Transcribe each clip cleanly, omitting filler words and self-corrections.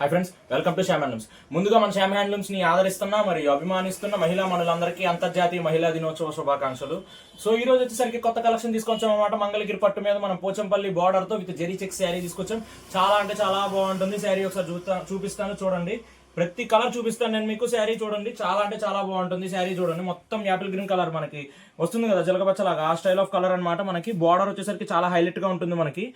Hi friends, welcome to Shyam handlooms. ముందుగా మన Shyam handlooms ని ఆదరిస్తున్న మరియు అభిమానిస్తున్న మహిళా మనులందరికీ అంతర్జాతీయ మహిళా దినోత్సవ శుభాకాంక్షలు. సో ఈ రోజు వచ్చేసరికి కొత్త కలెక్షన్ తీసుకొచ్చాం అన్నమాట. మంగళగిరి పట్టు మీద మనం పోచంపల్లి బార్డర్ తో విత్ జెరీ చెక్ శారీ తీసుకొచ్చాం. చాలా అంటే చాలా బాగుంటుంది శారీ. ఒకసారి చూపిస్తాను చూడండి. ప్రతి కలర్ చూపిస్తాను నేను మీకు. శారీ చూడండి, చాలా అంటే చాలా బాగుంటుంది. శారీ చూడండి, మొత్తం యాపిల్ గ్రీన్ కలర్ మనకి వస్తుంది కదా, జలగపచ్చలాగా ఆ స్టైల్ ఆఫ్ కలర్ అనమాట. మనకి బార్డర్ వచ్చేసరికి చాలా హైలైట్ గా ఉంటుంది. మనకి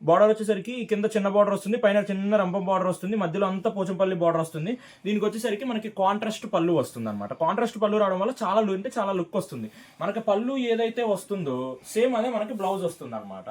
బార్డర్ వచ్చేసరికి కింద చిన్న బార్డర్ వస్తుంది, పైన చిన్న రంపం బార్డర్ వస్తుంది, మధ్యలో అంతా పోచంపల్లి బార్డర్ వస్తుంది. దీనికి వచ్చేసరికి మనకి కాంట్రాస్ట్ పళ్ళు వస్తుంది అనమాట. కాంట్రాస్ట్ పళ్ళు రావడం వల్ల చాలా లుక్ వస్తుంది. మనకి పళ్ళు ఏదైతే వస్తుందో సేమ్ అదే మనకి బ్లౌజ్ వస్తుంది అనమాట.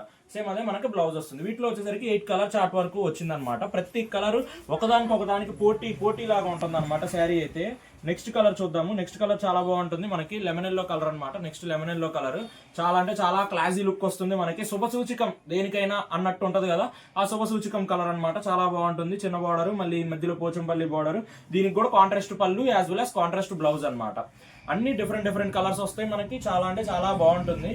వీటిలో వచ్చేసరికి 8 కలర్ చార్ట్ వరకు వచ్చింది అనమాట. ప్రతి కలర్ ఒకదానికి పోటీ లాగా ఉంటుంది అనమాట శారీ అయితే. నెక్స్ట్ కలర్ చూద్దాము. నెక్స్ట్ కలర్ చాలా బాగుంటుంది మనకి, లెమన్ ఎల్లో కలర్ అనమాట. నెక్స్ట్ లెమన్ ఎల్లో కలర్ చాలా అంటే చాలా క్లాసీ లుక్ వస్తుంది మనకి. శుభ సూచికం దేనికైనా అన్నట్టు ఉంటది కదా, ఆ శుభ సూచికం కలర్ అనమాట. చాలా బాగుంటుంది. చిన్న బార్డర్, మళ్ళీ మధ్యలో పోచంపల్లి బార్డర్. దీనికి కూడా కాంట్రాస్ట్ పళ్ళు as well as contrast blouse అనమాట. అన్ని డిఫరెంట్ కలర్స్ వస్తాయి మనకి. చాలా అంటే చాలా బాగుంటుంది.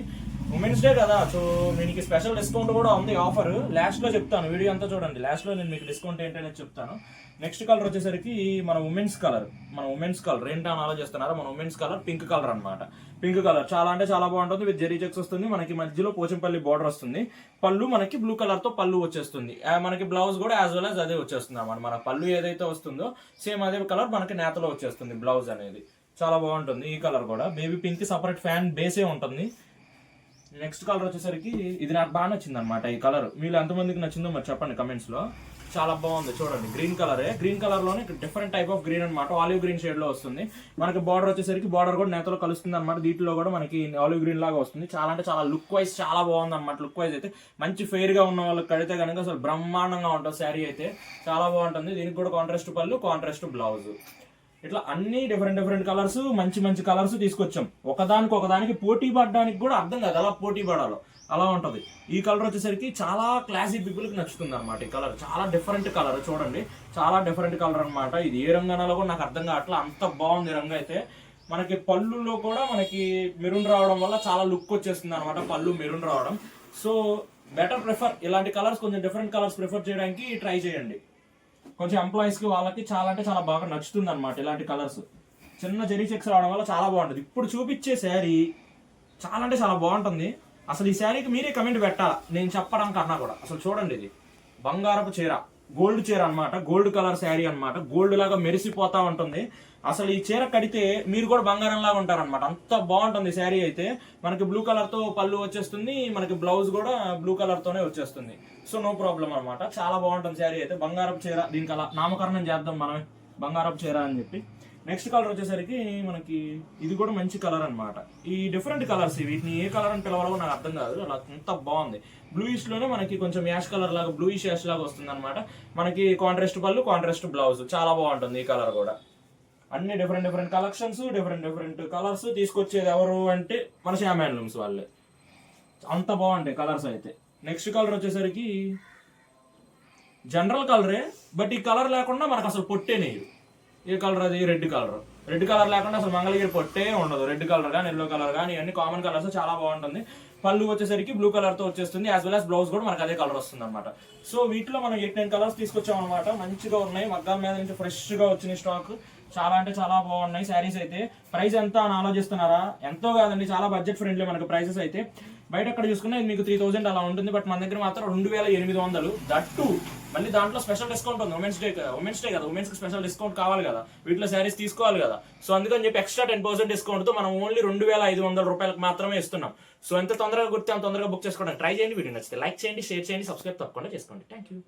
ఉమెన్స్ డే కదా, సో దీనికి స్పెషల్ డిస్కౌంట్ కూడా ఉంది, ఆఫర్ లాస్ట్ లో చెప్తాను. వీడియో అంతా చూడండి, లాస్ట్ లో నేను మీకు డిస్కౌంట్ ఏంటనేది చెప్తాను. నెక్స్ట్ కలర్ వచ్చేసరికి మన ఉమెన్స్ కలర్ ఏంటని ఆలోచిస్తున్నారా, మన ఉమెన్స్ కలర్ పింక్ కలర్ అనమాట. పింక్ కలర్ చాలా అంటే చాలా బాగుంటుంది. విత్ జెరీ చెక్స్ వస్తుంది మనకి, మధ్యలో పోచంపల్లి బార్డర్ వస్తుంది. పళ్ళు మనకి బ్లూ కలర్ తో పళ్ళు వచ్చేస్తుంది. మనకి బ్లౌజ్ కూడా యాజ్ వెల్ యాజ్ అదే వచ్చేస్తుంది అన్నమాట. మన పళ్ళు ఏదైతే వస్తుందో సేమ్ అదే కలర్ మనకి నేతలో వచ్చేస్తుంది బ్లౌజ్ అనేది. చాలా బాగుంటుంది. ఈ కలర్ కూడా బేబీ పింక్, సపరేట్ ఫ్యాన్ బేసే ఉంటుంది. నెక్స్ట్ కలర్ వచ్చేసరికి ఇది నాకు బాగా నచ్చింది అనమాట. ఈ కలర్ మీరు ఎంతమందికి నచ్చిందో మరి చెప్పండి కమెంట్స్ లో. చాలా బాగుంది చూడండి. గ్రీన్ కలర్ లోనే డిఫరెంట్ టైప్ ఆఫ్ గ్రీన్ అనమాట. ఆలివ్ గ్రీన్ షేడ్ లో వస్తుంది మనకి. బార్డర్ వచ్చేసరికి బార్డర్ కూడా నేతలో కలుస్తుంది అనమాట. దీంట్లో కూడా మనకి ఆలివ్ గ్రీన్ లాగా వస్తుంది. చాలా అంటే చాలా లుక్ వైజ్ చాలా బాగుంది అనమాట. లుక్ వైజ్ అయితే మంచి ఫెయిర్ గా ఉన్న వాళ్ళకి కడితే కనుక అసలు బ్రహ్మాండంగా ఉంటుంది శారీ అయితే. చాలా బాగుంటుంది. దీనికి కూడా కాంట్రాస్ట్ పళ్ళు, కాంట్రాస్ట్ బ్లౌజ్. ఇట్లా అన్ని డిఫరెంట్ కలర్స్, మంచి కలర్స్ తీసుకొచ్చాం. ఒకదానికి పోటీ పడడానికి కూడా అర్థం కాదు అలా పోటీ పడాలో, అలా ఉంటది. ఈ కలర్ వచ్చేసరికి చాలా క్లాసీ పీపుల్ కి నచ్చుతుంది అనమాట. ఈ కలర్ చాలా డిఫరెంట్ కలర్ చూడండి, చాలా డిఫరెంట్ కలర్ అనమాట. ఇది ఏ రంగులో కూడా నాకు అర్థం కావట్లా, అంత బాగుంది రంగు అయితే. మనకి పళ్ళులో కూడా మనకి మెరూన్ రావడం వల్ల చాలా లుక్ వచ్చేస్తుంది అనమాట. పళ్ళు మెరూన్ రావడం. సో బెటర్ ప్రిఫర్ ఇలాంటి కలర్స్, కొంచెం డిఫరెంట్ కలర్స్ ప్రిఫర్ చేయడానికి ట్రై చేయండి. కొంచెం ఎంప్లాయీస్ కి వాళ్ళకి చాలా అంటే చాలా బాగా నచ్చుతుంది అనమాట. ఇలాంటి కలర్స్ చిన్న జెరీ చెక్స్ రావడం వల్ల చాలా బాగుంటుంది. ఇప్పుడు చూపించే శారీ చాలా అంటే చాలా బాగుంటుంది. అసలు ఈ శారీకి మీరే కమెంట్ పెట్టాలా నేను చెప్పడం కన్నా కూడా. అసలు చూడండి, ఇది బంగారపు చీర, గోల్డ్ చీర అనమాట. గోల్డ్ కలర్ శారీ అనమాట. గోల్డ్ లాగా మెరిసిపోతా ఉంటుంది. అసలు ఈ చీర కడితే మీరు కూడా బంగారం లాగా ఉంటారనమాట. అంత బాగుంటుంది శారీ అయితే. మనకి బ్లూ కలర్ తో పళ్ళు వచ్చేస్తుంది, మనకి బ్లౌజ్ కూడా బ్లూ కలర్ తోనే వచ్చేస్తుంది. సో నో ప్రాబ్లం అనమాట. చాలా బాగుంటుంది శారీ అయితే. బంగారపు చీర, దీనికి అలా నామకరణం చేద్దాం మనమే, బంగారపు చీర అని చెప్పి. నెక్స్ట్ కలర్ వచ్చేసరికి మనకి ఇది కూడా మంచి కలర్ అనమాట. ఈ డిఫరెంట్ కలర్స్, వీటిని ఏ కలర్ అని పిలవాలో నాకు అర్థం కాదు, అలా అంత బాగుంది. బ్లూయిష్ లోనే మనకి కొంచెం యాష్ కలర్ లాగా, బ్లూయిష్ యాష్ లాగా వస్తుంది అనమాట. మనకి కాంట్రాస్ట్ పళ్ళు, కాంట్రాస్ట్ బ్లౌజ్. చాలా బాగుంటుంది ఈ కలర్ కూడా. అన్ని డిఫరెంట్ కలెక్షన్స్, డిఫరెంట్ కలర్స్ తీసుకొచ్చేది ఎవరు అంటే మన శ్యామ్ హ్యాండ్లూమ్స్ వాళ్ళే. అంత బాగుంటాయి కలర్స్ అయితే. నెక్స్ట్ కలర్ వచ్చేసరికి జనరల్ కలరే, బట్ ఈ కలర్ లేకుండా మనకు అసలు పొట్టే నేయదు. ఏ కలర్ అది? రెడ్ కలర్ లేకుండా అసలు మంగళగిరి పొట్టే ఉండదు. రెడ్ కలర్ కానీ, ఎల్లో కలర్ కానీ, ఇవన్నీ కామన్ కలర్స్. చాలా బాగుంటుంది. పళ్ళు వచ్చేసరికి బ్లూ కలర్ తో వచ్చేస్తుంది, యాజ్ వెల్ యాజ్ బ్లౌజ్ కూడా మనకు అదే కలర్ వస్తుంది అనమాట. సో వీటిలో మనం 8-9 కలర్స్ తీసుకొచ్చాం అనమాట. మంచిగా ఉన్నాయి, మగ్గాల మీద నుంచి ఫ్రెష్ గా వచ్చిన స్టాక్. చాలా అంటే చాలా బాగున్నాయి శారీస్ అయితే. ప్రైస్ ఎంత అని ఆలోచిస్తున్నారా? ఎంతో కాదండి, చాలా బడ్జెట్ ఫ్రెండ్లీ మనకు ప్రైసెస్ అయితే. బయట ఎక్కడ చూసుకున్నా మీకు 3000 అలా ఉంటుంది, బట్ మన దగ్గర మాత్రం 2800. దట్టు మళ్ళీ దాంట్లో స్పెషల్ డిస్కౌంట్ ఉంది. ఉమెన్స్ డే కదా, ఉమెన్స్ కి స్పెషల్ డిస్కౌంట్ కావాలి కదా, వీటిలో శారీస్ తీసుకోవాలి కదా. సో అందుకని చెప్పి ఎక్స్ట్రా 10% డిస్కౌంట్ తో మనం ఓన్లీ 2500 రూపాయలకు మాత్రమే ఇస్తున్నాం. సో ఎంత తొందరగా గుర్తే అంత తొందరగా బుక్ చేసుకోవడానికి ట్రై చేయండి. వీడియో నచ్చితే లైక్ చేయండి, షేర్ చేయండి, సబ్స్క్రైబ్ తప్పకుండా చేసుకోండి. Thank you.